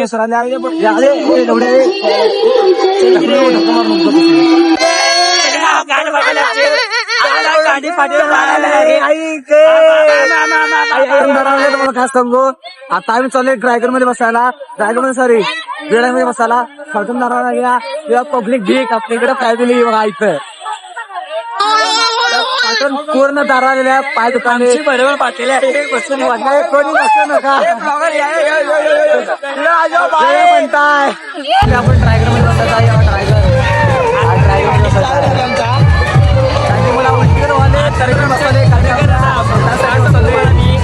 खास सांगू आता आम्ही चाललोय ड्रायगर मध्ये बसायला, ड्रायगर मध्ये सॉरी वेळामध्ये बसायला. फलटून दाराला घ्या किंवा पब्लिक ढीक आपल्याकडे फॅमिली बघा इथं पूर्ण दारालेल्या पाय दुकाने बरोबर पाठलेले आहे. बसून कोणी बसू नका म्हणताय. आपण ड्रायगर मध्ये बसायचा आहे. ड्रायगर मध्ये बसायचा मला उलटीकडे वाले तरीकडे बसवले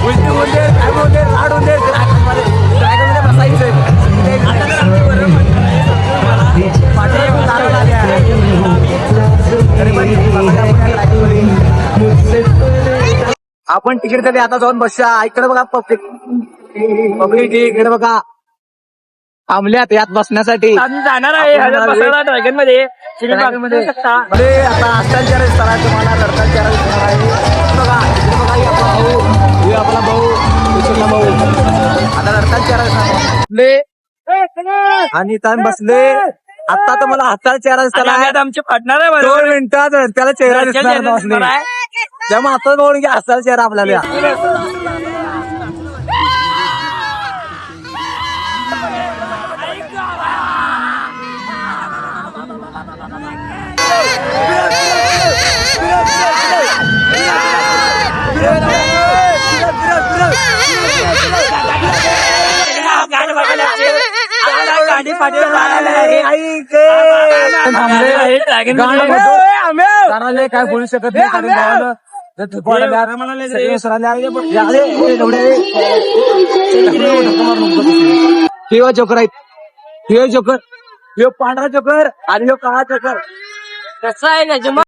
उलटी होते काय होते लाड होते ड्रायगर मध्ये बसायचं. आपण तिकीट तरी आता जाऊन बसूया. इकडे बघा पब्लिक इकडे बघा थांबल्यात यात बसण्यासाठी. जाणार आहे ड्रॅगन मध्ये आता हस्तांतर करा तुम्हाला हस्तांतर आहे. बघा बघा आपला भाऊ आता हस्तांतर आणि इथं बसले. आता तर मला हाताला चेहरा दिसला आमचे पार्टनर आहे 2 मिनिटात त्याला चेहरा दिसणार जेव्हा हातात बघून की हाताला चेहरा आपल्याला. काय बोलू शकत नाही किंवा जोकर आहेत. हे जोकर हे पांढरा जोकर आणि हे काळा जोकर कसं आहे